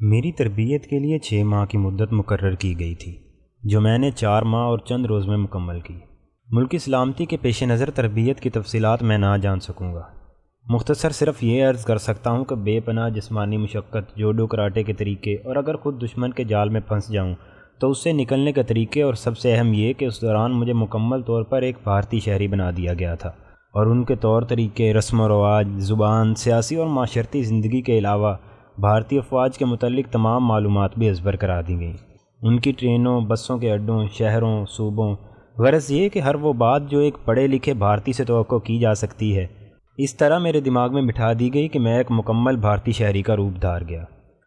میری تربیت کے لیے 6 ماہ کی مدت مقرر کی گئی تھی، جو میں نے 4 ماہ اور چند روز میں مکمل کی۔ ملکی سلامتی کے پیش نظر تربیت کی تفصیلات میں نہ جان سکوں گا۔ مختصر صرف یہ عرض کر سکتا ہوں کہ بے پناہ جسمانی مشقت، جوڈو کراٹے کے طریقے، اور اگر خود دشمن کے جال میں پھنس جاؤں تو اس سے نکلنے کے طریقے، اور سب سے اہم یہ کہ اس دوران مجھے مکمل طور پر ایک بھارتی شہری بنا دیا گیا تھا، اور ان کے طور طریقے، رسم و رواج، زبان، سیاسی اور معاشرتی زندگی کے علاوہ بھارتی افواج کے متعلق تمام معلومات بھی ازبر کرا دی گئیں۔ ان کی ٹرینوں، بسوں کے اڈوں، شہروں، صوبوں، غرض یہ کہ ہر وہ بات جو ایک پڑھے لکھے بھارتی سے توقع کی جا سکتی ہے، اس طرح میرے دماغ میں بٹھا دی گئی کہ میں ایک مکمل بھارتی شہری کا روپ دھار گیا۔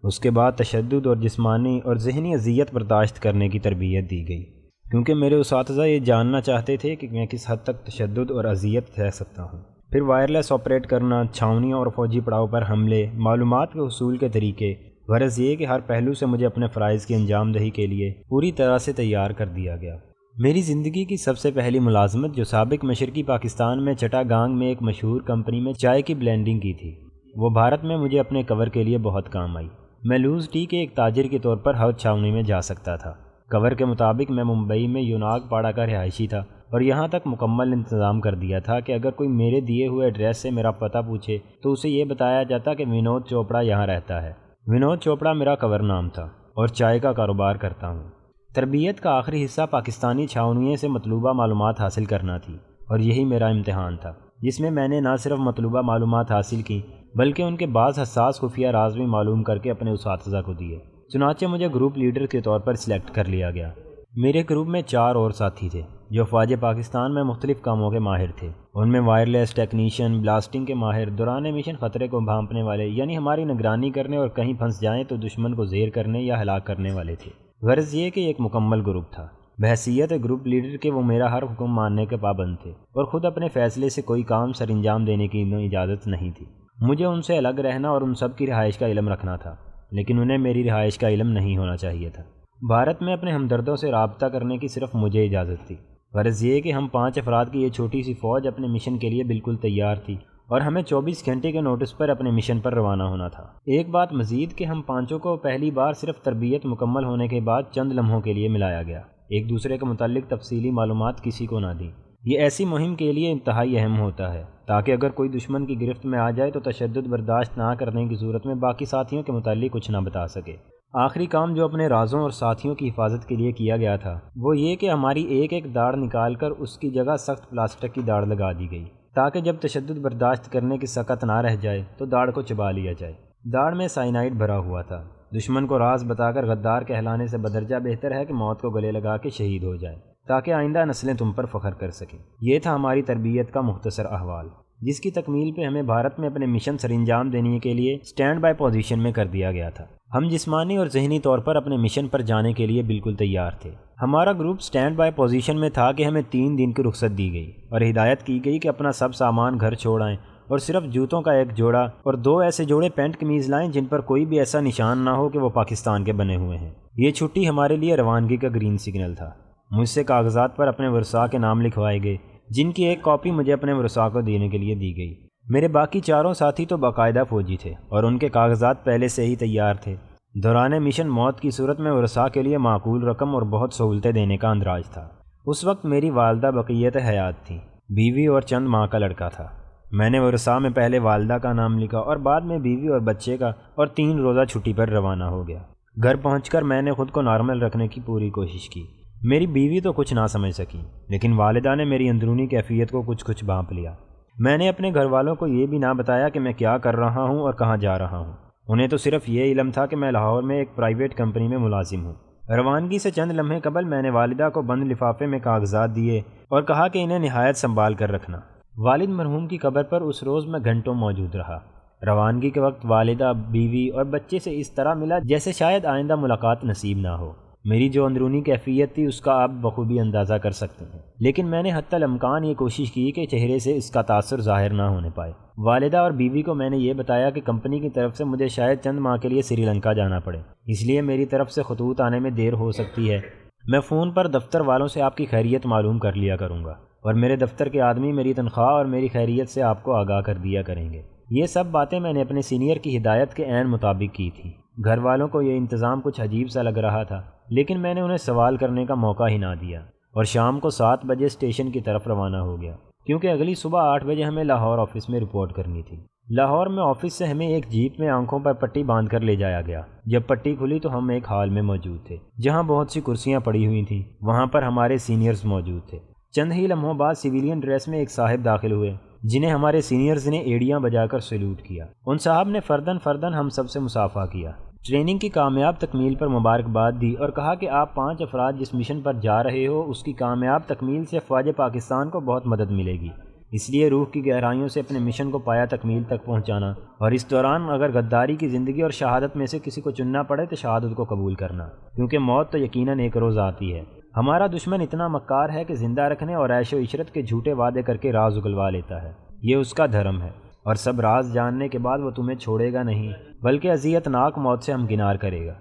اس کے بعد تشدد اور جسمانی اور ذہنی اذیت برداشت کرنے کی تربیت دی گئی، کیونکہ میرے اساتذہ یہ جاننا چاہتے تھے کہ میں کس حد تک تشدد اور اذیت سہ سکتا ہوں۔ پھر وائرلیس آپریٹ کرنا، چھاؤنیوں اور فوجی پڑاؤ پر حملے، معلومات کے حصول کے طریقے، غرض یہ کہ ہر پہلو سے مجھے اپنے فرائض کی انجام دہی کے لیے پوری طرح سے تیار کر دیا گیا۔ میری زندگی کی سب سے پہلی ملازمت، جو سابق مشرقی پاکستان میں چٹاگانگ میں ایک مشہور کمپنی میں چائے کی بلینڈنگ کی تھی، وہ بھارت میں مجھے اپنے کور کے لیے بہت کام آئی۔ میں لوز ٹی کے ایک تاجر کے طور پر ہر چھاؤنی میں جا سکتا تھا۔ کور کے مطابق میں ممبئی میں یوناگ پاڑا کا رہائشی تھا، اور یہاں تک مکمل انتظام کر دیا تھا کہ اگر کوئی میرے دیے ہوئے ایڈریس سے میرا پتہ پوچھے تو اسے یہ بتایا جاتا کہ ونود چوپڑا یہاں رہتا ہے۔ ونود چوپڑا میرا کور نام تھا، اور چائے کا کاروبار کرتا ہوں۔ تربیت کا آخری حصہ پاکستانی چھاؤنیوں سے مطلوبہ معلومات حاصل کرنا تھی، اور یہی میرا امتحان تھا، جس میں نے نہ صرف مطلوبہ معلومات حاصل کی بلکہ ان کے بعض حساس خفیہ راز بھی معلوم کر کے اپنے اساتذہ کو دیے۔ چنانچہ مجھے گروپ لیڈر کے طور پر سلیکٹ کر لیا گیا۔ میرے گروپ میں 4 اور ساتھی تھے جو افواج پاکستان میں مختلف کاموں کے ماہر تھے۔ ان میں وائرلیس ٹیکنیشین، بلاسٹنگ کے ماہر، دوران مشن خطرے کو بھانپنے والے، یعنی ہماری نگرانی کرنے اور کہیں پھنس جائیں تو دشمن کو زیر کرنے یا ہلاک کرنے والے تھے۔ غرض یہ کہ ایک مکمل گروپ تھا۔ بحیثیت گروپ لیڈر کے وہ میرا ہر حکم ماننے کے پابند تھے، اور خود اپنے فیصلے سے کوئی کام سر انجام دینے کی اجازت نہیں تھی۔ مجھے ان سے الگ رہنا اور ان سب کی رہائش کا علم رکھنا تھا، لیکن انہیں میری رہائش کا علم نہیں ہونا چاہیے تھا۔ بھارت میں اپنے ہمدردوں سے رابطہ کرنے کی صرف مجھے اجازت تھی۔ غرض یہ کہ ہم 5 افراد کی یہ چھوٹی سی فوج اپنے مشن کے لیے بالکل تیار تھی، اور ہمیں 24 گھنٹے کے نوٹس پر اپنے مشن پر روانہ ہونا تھا۔ ایک بات مزید کہ ہم 5 کو پہلی بار صرف تربیت مکمل ہونے کے بعد چند لمحوں کے لیے ملایا گیا۔ ایک دوسرے کے متعلق تفصیلی معلومات کسی کو نہ دیں۔ یہ ایسی مہم کے لیے انتہائی اہم ہوتا ہے تاکہ اگر کوئی دشمن کی گرفت میں آ جائے تو تشدد برداشت نہ کرنے کی صورت میں باقی ساتھیوں کے متعلق کچھ نہ بتا سکے۔ آخری کام جو اپنے رازوں اور ساتھیوں کی حفاظت کے لیے کیا گیا تھا وہ یہ کہ ہماری ایک ایک داڑھ نکال کر اس کی جگہ سخت پلاسٹک کی داڑھ لگا دی گئی، تاکہ جب تشدد برداشت کرنے کی سکت نہ رہ جائے تو داڑھ کو چبا لیا جائے۔ داڑھ میں سائنائڈ بھرا ہوا تھا۔ دشمن کو راز بتا کر غدار کہلانے سے بدرجہ بہتر ہے کہ موت کو گلے لگا کے شہید ہو جائے، تاکہ آئندہ نسلیں تم پر فخر کر سکیں۔ یہ تھا ہماری تربیت کا مختصر احوال، جس کی تکمیل پہ ہمیں بھارت میں اپنے مشن سر انجام دینے کے لیے سٹینڈ بائی پوزیشن میں کر دیا گیا تھا۔ ہم جسمانی اور ذہنی طور پر اپنے مشن پر جانے کے لیے بالکل تیار تھے۔ ہمارا گروپ سٹینڈ بائی پوزیشن میں تھا کہ ہمیں 3 دن کی رخصت دی گئی، اور ہدایت کی گئی کہ اپنا سب سامان گھر چھوڑ آئیں، اور صرف جوتوں کا ایک جوڑا اور 2 ایسے جوڑے پینٹ قمیض لائیں جن پر کوئی بھی ایسا نشان نہ ہو کہ وہ پاکستان کے بنے ہوئے ہیں۔ یہ چھٹی ہمارے لیے روانگی کا گرین سگنل تھا۔ مجھ سے کاغذات پر اپنے ورثاء کے نام لکھوائے گئے، جن کی ایک کاپی مجھے اپنے ورثاء کو دینے کے لیے دی گئی۔ میرے باقی 4 ساتھی تو باقاعدہ فوجی تھے، اور ان کے کاغذات پہلے سے ہی تیار تھے۔ دوران مشن موت کی صورت میں ورثاء کے لیے معقول رقم اور بہت سہولتیں دینے کا اندراج تھا۔ اس وقت میری والدہ بقیت حیات تھیں، بیوی اور چند ماہ کا لڑکا تھا۔ میں نے ورثاء میں پہلے والدہ کا نام لکھا اور بعد میں بیوی اور بچے کا، اور 3 روزہ چھٹی پر روانہ ہو گیا۔ گھر پہنچ کر میں نے خود کو نارمل رکھنے کی پوری کوشش کی۔ میری بیوی تو کچھ نہ سمجھ سکی، لیکن والدہ نے میری اندرونی کیفیت کو کچھ بھانپ لیا۔ میں نے اپنے گھر والوں کو یہ بھی نہ بتایا کہ میں کیا کر رہا ہوں اور کہاں جا رہا ہوں۔ انہیں تو صرف یہ علم تھا کہ میں لاہور میں ایک پرائیویٹ کمپنی میں ملازم ہوں۔ روانگی سے چند لمحے قبل میں نے والدہ کو بند لفافے میں کاغذات دیے اور کہا کہ انہیں نہایت سنبھال کر رکھنا۔ والد مرحوم کی قبر پر اس روز میں گھنٹوں موجود رہا۔ روانگی کے وقت والدہ، بیوی اور بچے سے اس طرح ملا جیسے شاید آئندہ ملاقات نصیب نہ ہو۔ میری جو اندرونی کیفیت تھی اس کا آپ بخوبی اندازہ کر سکتے ہیں، لیکن میں نے حتی الامکان یہ کوشش کی کہ چہرے سے اس کا تاثر ظاہر نہ ہونے پائے۔ والدہ اور بیوی کو میں نے یہ بتایا کہ کمپنی کی طرف سے مجھے شاید چند ماہ کے لیے سری لنکا جانا پڑے، اس لیے میری طرف سے خطوط آنے میں دیر ہو سکتی ہے۔ میں فون پر دفتر والوں سے آپ کی خیریت معلوم کر لیا کروں گا، اور میرے دفتر کے آدمی میری تنخواہ اور میری خیریت سے آپ کو آگاہ کر دیا کریں گے۔ یہ سب باتیں میں نے اپنے سینئر کی ہدایت کے عین مطابق کی تھیں۔ گھر والوں کو یہ انتظام کچھ عجیب سا لگ رہا تھا، لیکن میں نے انہیں سوال کرنے کا موقع ہی نہ دیا اور شام کو 7 بجے اسٹیشن کی طرف روانہ ہو گیا، کیونکہ اگلی صبح 8 بجے ہمیں لاہور آفس میں رپورٹ کرنی تھی۔ لاہور میں آفس سے ہمیں ایک جیپ میں آنکھوں پر پٹی باندھ کر لے جایا گیا۔ جب پٹی کھلی تو ہم ایک ہال میں موجود تھے جہاں بہت سی کرسیاں پڑی ہوئی تھیں، وہاں پر ہمارے سینئرز موجود تھے۔ چند ہی لمحوں بعد سویلین ڈریس میں ایک صاحب داخل ہوئے جنہیں ہمارے سینئرز نے ایڑیاں بجا کر سیلوٹ کیا۔ ان صاحب نے فرداً ہم سب سے مصافحہ کیا، ٹریننگ کی کامیاب تکمیل پر مبارکباد دی اور کہا کہ آپ 5 افراد جس مشن پر جا رہے ہو اس کی کامیاب تکمیل سے افواج پاکستان کو بہت مدد ملے گی، اس لیے روح کی گہرائیوں سے اپنے مشن کو پایا تکمیل تک پہنچانا، اور اس دوران اگر غداری کی زندگی اور شہادت میں سے کسی کو چننا پڑے تو شہادت کو قبول کرنا، کیونکہ موت تو یقیناً ایک روز آتی ہے۔ ہمارا دشمن اتنا مکار ہے کہ زندہ رکھنے اور عیش و عشرت کے جھوٹے وعدے کر کے راز اگلوا لیتا ہے، یہ اس کا دھرم ہے، اور سب راز جاننے کے بعد وہ تمہیں چھوڑے گا نہیں بلکہ اذیت ناک موت سے ہمکنار کرے گا۔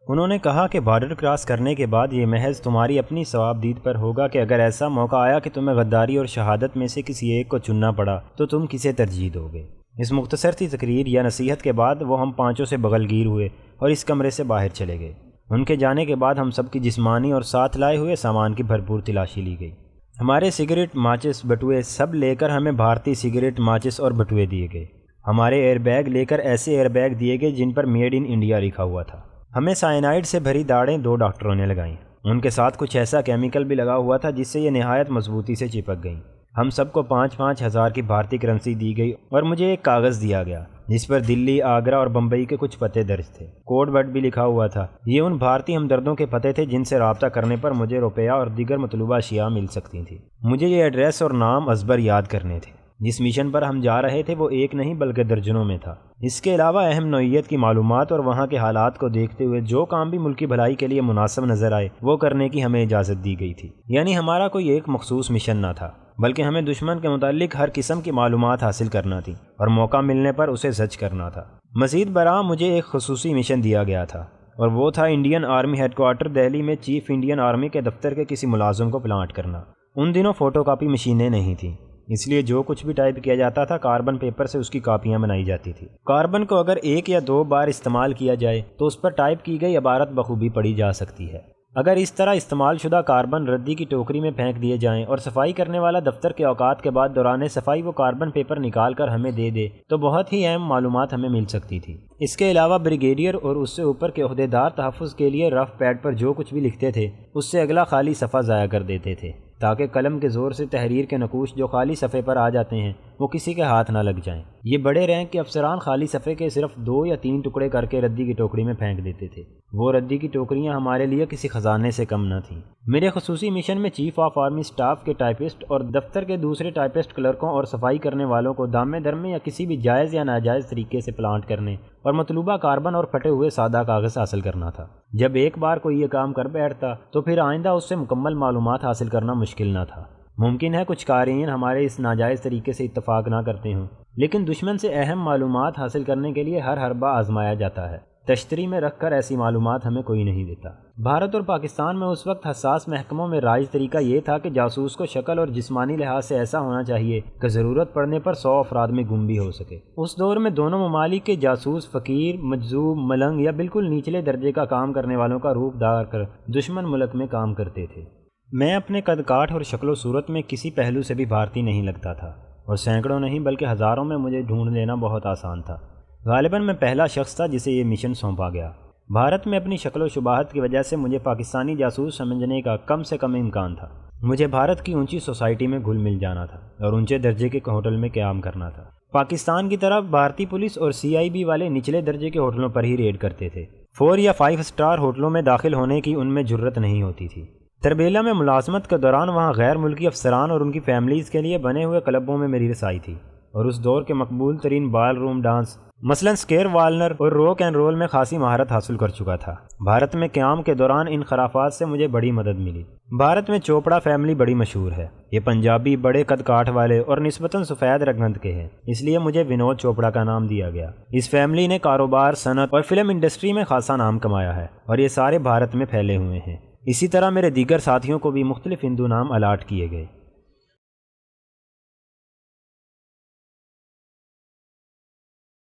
انہوں نے کہا کہ بارڈر کراس کرنے کے بعد یہ محض تمہاری اپنی ثواب دید پر ہوگا کہ اگر ایسا موقع آیا کہ تمہیں غداری اور شہادت میں سے کسی ایک کو چننا پڑا تو تم کسے ترجیح دو گے۔ اس مختصر سی تقریر یا نصیحت کے بعد وہ ہم پانچوں سے بغل گیر ہوئے اور اس کمرے سے باہر چلے گئے۔ ان کے جانے کے بعد ہم سب کی جسمانی اور ساتھ لائے ہوئے سامان کی بھرپور تلاشی لی گئی۔ ہمارے سگریٹ، ماچس، بٹوئے سب لے کر ہمیں بھارتی سگریٹ، ماچس اور بٹوئے دیے گئے۔ ہمارے ایئر بیگ لے کر ایسے ایئر بیگ دیے گئے جن پر میڈ ان انڈیا لکھا ہوا تھا۔ ہمیں سائنائڈ سے بھری داڑیں 2 ڈاکٹروں نے لگائیں، ان کے ساتھ کچھ ایسا کیمیکل بھی لگا ہوا تھا جس سے یہ نہایت مضبوطی سے چپک گئیں۔ ہم سب کو 5-5 ہزار کی بھارتی کرنسی دی گئی اور مجھے ایک کاغذ دیا گیا جس پر دلی، آگرہ اور بمبئی کے کچھ پتے درج تھے۔ کوڈ ورڈ بھی لکھا ہوا تھا۔ یہ ان بھارتی ہمدردوں کے پتے تھے جن سے رابطہ کرنے پر مجھے روپیہ اور دیگر مطلوبہ اشیاء مل سکتی تھیں۔ مجھے یہ ایڈریس اور نام ازبر یاد کرنے تھے۔ جس مشن پر ہم جا رہے تھے وہ ایک نہیں بلکہ درجنوں میں تھا۔ اس کے علاوہ اہم نوعیت کی معلومات اور وہاں کے حالات کو دیکھتے ہوئے جو کام بھی ملکی بھلائی کے لیے مناسب نظر آئے وہ کرنے کی ہمیں اجازت دی گئی تھی۔ یعنی ہمارا کوئی ایک مخصوص مشن نہ تھا بلکہ ہمیں دشمن کے متعلق ہر قسم کی معلومات حاصل کرنا تھی اور موقع ملنے پر اسے زج کرنا تھا۔ مزید برآں مجھے ایک خصوصی مشن دیا گیا تھا اور وہ تھا Indian army headquarter Delhi میں چیف انڈین آرمی کے دفتر کے کسی ملازم کو پلانٹ کرنا۔ ان دنوں فوٹو کاپی مشینیں نہیں تھیں، اس لیے جو کچھ بھی ٹائپ کیا جاتا تھا کاربن پیپر سے اس کی کاپیاں بنائی جاتی تھی۔ کاربن کو اگر 1 یا 2 بار استعمال کیا جائے تو اس پر ٹائپ کی گئی عبارت بخوبی پڑھی جا سکتی ہے۔ اگر اس طرح استعمال شدہ کاربن ردی کی ٹوکری میں پھینک دیے جائیں اور صفائی کرنے والا دفتر کے اوقات کے بعد دوران صفائی وہ کاربن پیپر نکال کر ہمیں دے دے تو بہت ہی اہم معلومات ہمیں مل سکتی تھی۔ اس کے علاوہ بریگیڈیئر اور اس سے اوپر کے عہدیدار تحفظ کے لیے رف پیڈ پر جو کچھ بھی لکھتے تھے اس سے اگلا خالی صفحہ ضائع کر دیتے تھے تاکہ قلم کے زور سے تحریر کے نقوش جو خالی صفحے پر آ جاتے ہیں وہ کسی کے ہاتھ نہ لگ جائیں۔ یہ بڑے رینک کے افسران خالی صفحے کے صرف 2 یا 3 ٹکڑے کر کے ردی کی ٹوکری میں پھینک دیتے تھے۔ وہ ردی کی ٹوکریاں ہمارے لیے کسی خزانے سے کم نہ تھیں۔ میرے خصوصی مشن میں چیف آف آرمی سٹاف کے ٹائپسٹ اور دفتر کے دوسرے ٹائپسٹ کلرکوں اور صفائی کرنے والوں کو دامے درمے یا کسی بھی جائز یا ناجائز طریقے سے پلانٹ کرنے اور مطلوبہ کاربن اور پھٹے ہوئے سادہ کاغذ حاصل کرنا تھا۔ جب ایک بار کوئی یہ کام کر بیٹھتا تو پھر آئندہ اس سے مکمل معلومات حاصل کرنا مشکل نہ تھا۔ ممکن ہے کچھ قارئین ہمارے اس ناجائز طریقے سے اتفاق نہ کرتے ہوں، لیکن دشمن سے اہم معلومات حاصل کرنے کے لیے ہر حربہ آزمایا جاتا ہے۔ تشتری میں رکھ کر ایسی معلومات ہمیں کوئی نہیں دیتا۔ بھارت اور پاکستان میں اس وقت حساس محکموں میں رائج طریقہ یہ تھا کہ جاسوس کو شکل اور جسمانی لحاظ سے ایسا ہونا چاہیے کہ ضرورت پڑنے پر 100 افراد میں گم بھی ہو سکے۔ اس دور میں دونوں ممالک کے جاسوس فقیر، مجذوب، ملنگ یا بالکل نچلے درجے کا کام کرنے والوں کا روپ دھار کر دشمن ملک میں کام کرتے تھے۔ میں اپنے قد کاٹ اور شکل و صورت میں کسی پہلو سے بھی بھارتی نہیں لگتا تھا اور سینکڑوں نہیں بلکہ ہزاروں میں مجھے ڈھونڈ لینا بہت آسان تھا۔ غالباً میں پہلا شخص تھا جسے یہ مشن سونپا گیا۔ بھارت میں اپنی شکل و شباہت کی وجہ سے مجھے پاکستانی جاسوس سمجھنے کا کم سے کم امکان تھا۔ مجھے بھارت کی اونچی سوسائٹی میں گھل مل جانا تھا اور اونچے درجے کے ہوٹل میں قیام کرنا تھا۔ پاکستان کی طرف بھارتی پولیس اور CIB والے نچلے درجے کے ہوٹلوں پر ہی ریڈ کرتے تھے۔ 4 یا 5 سٹار ہوٹلوں میں داخل ہونے کی ان میں جرت نہیں ہوتی تھی۔ تربیلا میں ملازمت کے دوران وہاں غیر ملکی افسران اور ان کی فیملیز کے لیے بنے ہوئے کلبوں میں میری رسائی تھی اور اس دور کے مقبول ترین بال روم ڈانس مثلاً سکیر والنر اور روک اینڈ رول میں خاصی مہارت حاصل کر چکا تھا۔ بھارت میں قیام کے دوران ان خرافات سے مجھے بڑی مدد ملی۔ بھارت میں چوپڑا فیملی بڑی مشہور ہے۔ یہ پنجابی، بڑے قد کاٹ والے اور نسبتاً سفید رنگت کے ہیں، اس لیے مجھے ونود چوپڑا کا نام دیا گیا۔ اس فیملی نے کاروبار، صنعت اور فلم انڈسٹری میں خاصا نام کمایا ہے اور یہ سارے بھارت میں پھیلے ہوئے ہیں۔ اسی طرح میرے دیگر ساتھیوں کو بھی مختلف ہندو نام الاٹ کیے گئے۔